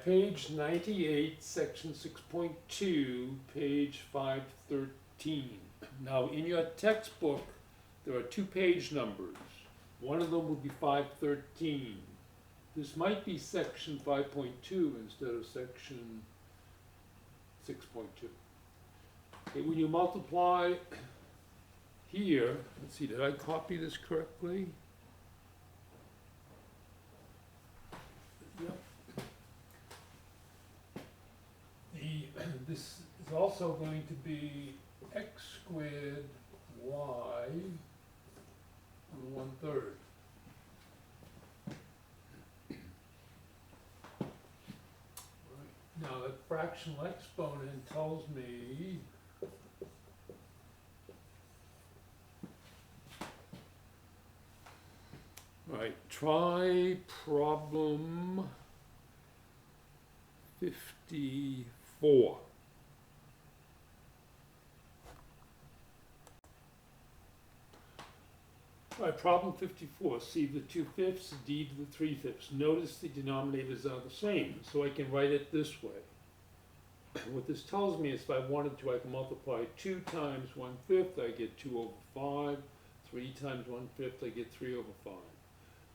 page 98, section 6.2, page 513. Now, in your textbook, there are two page numbers. One of them would be 513. This might be section 5.2 instead of section 6.2. Okay, when you multiply here, let's see, did I copy this correctly? Yep. This is also going to be x squared y on 1/3. Right. Now, the fractional exponent tells me try problem 54. All right, problem 54. C to the 2/5, d to the 3/5. Notice the denominators are the same, so I can write it this way. What this tells me is if I wanted to, I can multiply 2 times 1/5, I get 2/5. 3 times 1/5, I get 3/5.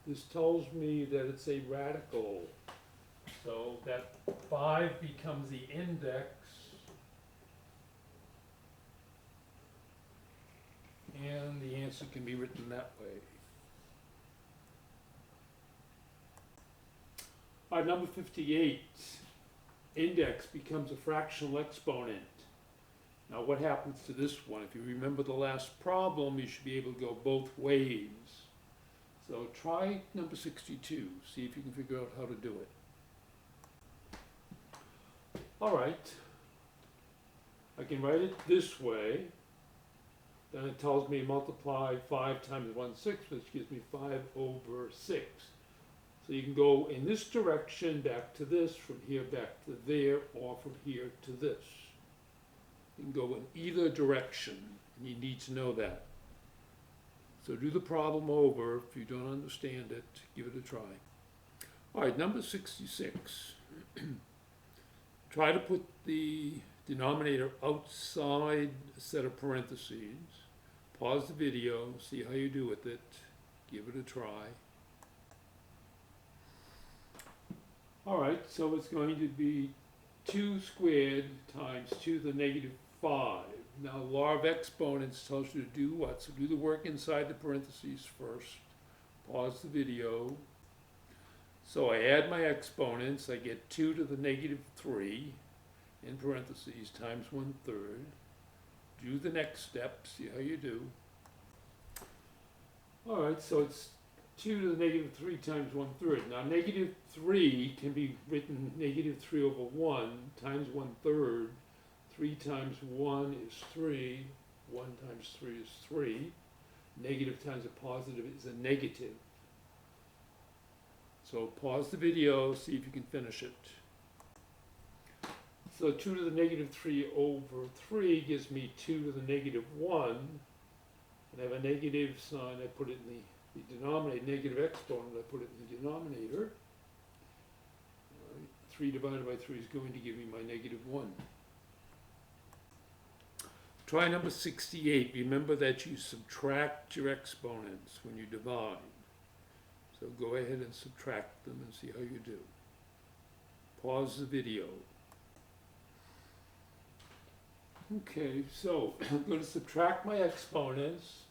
This tells me that it's a radical, so that 5 becomes the index, and the answer can be written that way. All right, number 58, index becomes a fractional exponent. Now what happens to this one? If you remember the last problem, you should be able to go both ways. So try number 62, see if you can figure out how to do it. All right, I can write it this way. Then it tells me multiply 5 times 1/6, which gives me 5/6. So you can go in this direction back to this, from here back to there, or from here to this. You can go in either direction, and you need to know that. So do the problem over. If you don't understand it, give it a try. All right, number 66. Try to put the denominator outside a set of parentheses. Pause the video, see how you do with it. Give it a try. All right, so it's going to be 2 squared times 2 to the negative 5. Now, law of exponents tells you to do what? So do the work inside the parentheses first. Pause the video. So I add my exponents. I get 2 to the negative 3 in parentheses times 1/3. Do the next step. See how you do. All right, so it's 2 to the negative 3 times 1/3. Now, negative 3 can be written negative 3/1 times 1/3. 3 times 1 is 3. 1 times 3 is 3. Negative times a positive is a negative. So pause the video, see if you can finish it. So 2 to the negative 3/3 gives me 2 to the negative 1. And I have a negative sign, I put it in the denominator, negative exponent, I put it in the denominator. All right. 3 divided by 3 is going to give me my negative 1. Try number 68. Remember that you subtract your exponents when you divide. So go ahead and subtract them and see how you do. Pause the video. Okay, so I'm going to subtract my exponents.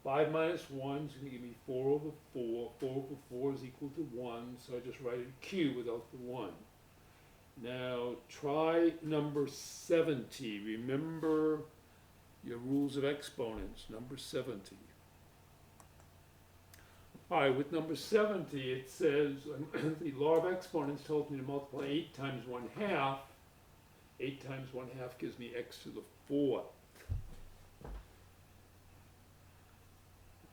5 minus 1 is going to give me 4/4. 4/4 is equal to 1, so I just write it Q without the 1. Now try number 70. Remember your rules of exponents, number 70. All right, with number 70, it says, the law of exponents tells me to multiply 8 times 1/2. 8 times 1/2 gives me x to the 4th.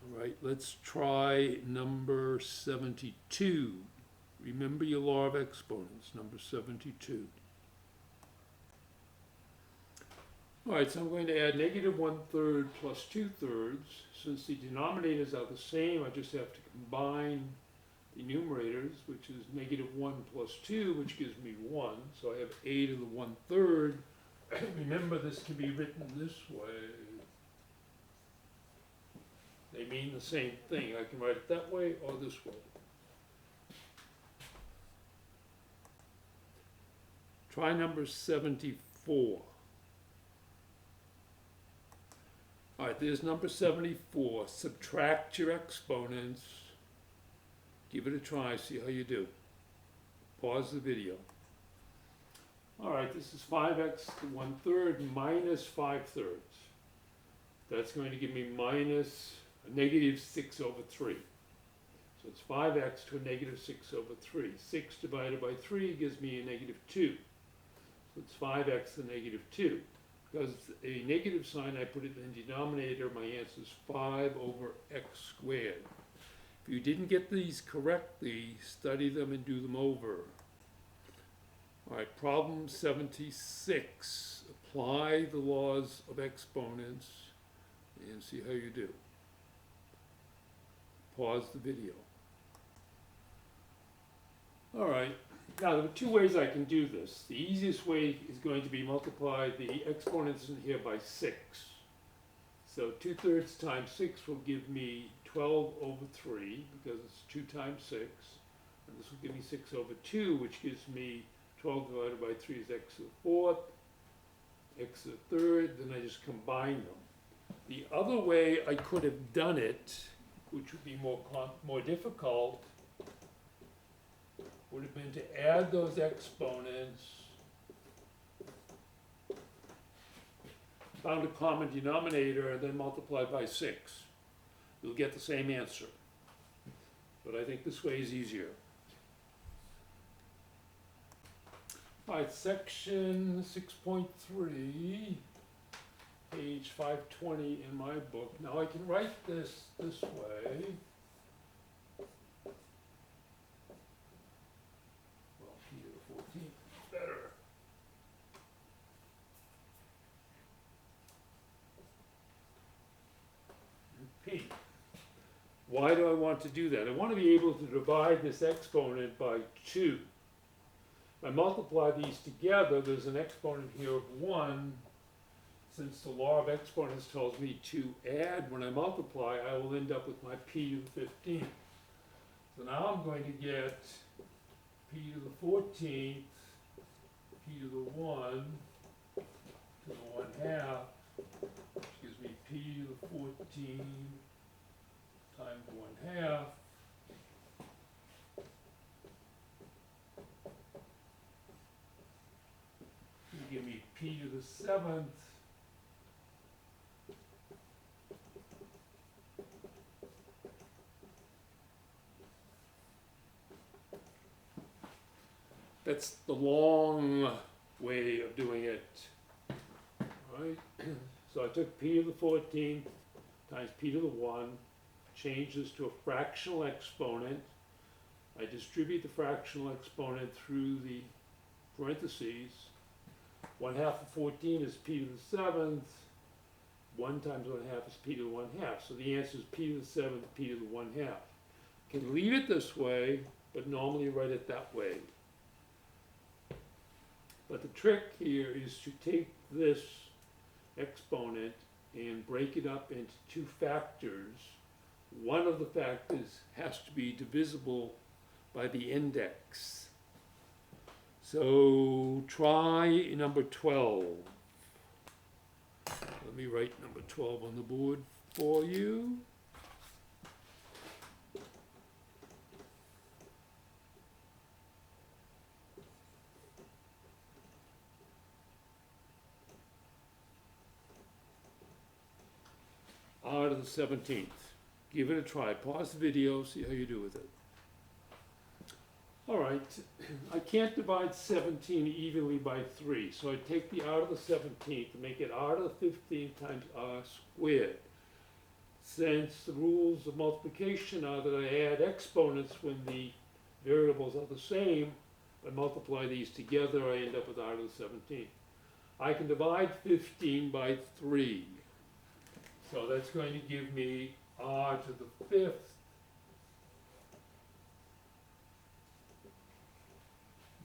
All right, let's try number 72. Remember your law of exponents, number 72. All right, so I'm going to add negative 1/3 plus 2/3. Since the denominators are the same, I just have to combine the numerators, which is -1 plus 2, which gives me 1. So I have a to the 1/3. Remember, this can be written this way. They mean the same thing. I can write it that way or this way. Try number 74. All right, there's number 74. Subtract your exponents. Give it a try, see how you do. Pause the video. All right, this is 5x to 1/3 minus 5/3. That's going to give me minus a -6/3. So it's 5x to a -6/3. 6 divided by 3 gives me a -2. So it's 5x to -2. Because it's a negative sign, I put it in the denominator. My answer is 5/x². If you didn't get these correctly, study them and do them over. All right, problem 76. Apply the laws of exponents and see how you do. Pause the video. All right, now there are two ways I can do this. The easiest way is going to be multiply the exponents in here by 6. So 2/3 times 6 will give me 12/3, because it's 2 times 6. And this will give me 6/2, which gives me 12 divided by 3 is x to the 4th, x to the 3rd, then I just combine them. The other way I could have done it, which would be more difficult, would have been to add those exponents, found a common denominator, and then multiply by 6. You'll get the same answer. But I think this way is easier. All right, section 6.3, page 520 in my book. Now I can write this way. Well, p to the 14th is better. P. Why do I want to do that? I want to be able to divide this exponent by 2. If I multiply these together, there's an exponent here of 1. Since the law of exponents tells me to add when I multiply, I will end up with my p to the 15th. So now I'm going to get p to the 14th, p to the 1, to the 1/2, which gives me p to the 14 times 1/2. Give me p to the 7th that's the long way of doing it. All right, so I took p to the 14th times p to the 1, change this to a fractional exponent. I distribute the fractional exponent through the parentheses. 1/2 of 14 is p to the 7th. 1 times 1/2 is p to the 1/2. So the answer is p to the 7th, p to the 1/2. Can leave it this way, but normally write it that way. But the trick here is to take this exponent and break it up into 2 factors. One of the factors has to be divisible by the index. So try number 12. Let me write number 12 on the board for you. R to the 17th. Give it a try. Pause the video, see how you do with it. All right, I can't divide 17 evenly by 3, so I take the r to the 17th and make it r to the 15th times r squared. Since the rules of multiplication are that I add exponents when the variables are the same, I multiply these together, I end up with r to the 17th. I can divide 15 by 3, so that's going to give me r to the 5th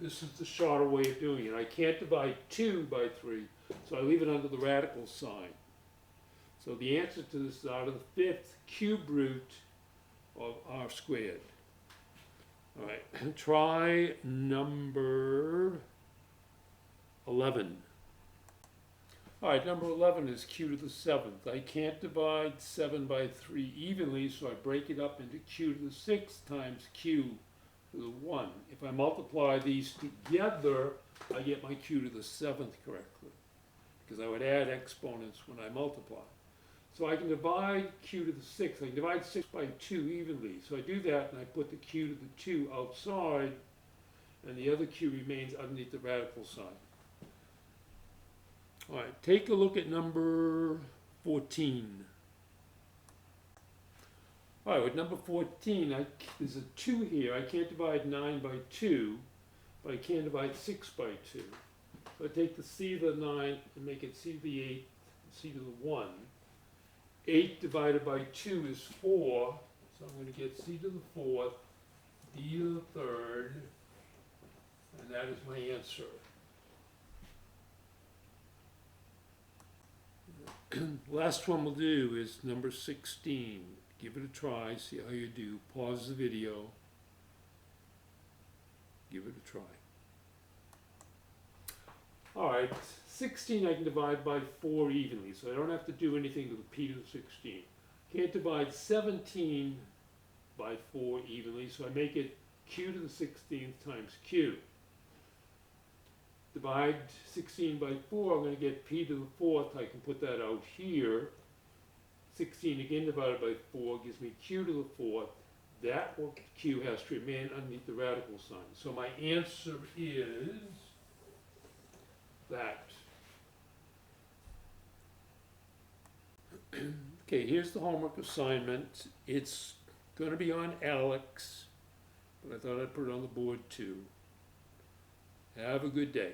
this is the shorter way of doing it. I can't divide 2 by 3, so I leave it under the radical sign. So the answer to this is out of the 5th cube root of r squared. All right, try number 11. All right, number 11 is q to the 7th. I can't divide 7 by 3 evenly, so I break it up into q to the 6th times q to the 1. If I multiply these together, I get my q to the 7th correctly, because I would add exponents when I multiply. So I can divide q to the 6th. I can divide 6 by 2 evenly. So I do that, and I put the q to the 2 outside, and the other q remains underneath the radical sign. All right, take a look at number 14. All right, with number 14, there's a 2 here. I can't divide 9 by 2, but I can divide 6 by 2. So I take the c to the 9 and make it c to the 8, c to the 1. 8 divided by 2 is 4, so I'm going to get c to the 4th, d to the 3rd, and that is my answer. Last one we'll do is number 16. Give it a try, see how you do. Pause the video. Give it a try. All right, 16 I can divide by 4 evenly, so I don't have to do anything to the p to the 16. Can't divide 17 by 4 evenly, so I make it q to the 16th times q. Divide 16 by 4, I'm going to get p to the 4th. I can put that out here. 16 again divided by 4 gives me q to the 4th. That q has to remain underneath the radical sign. So my answer is that. Okay, here's the homework assignment. It's going to be on Alex, but I thought I'd put it on the board too. Have a good day.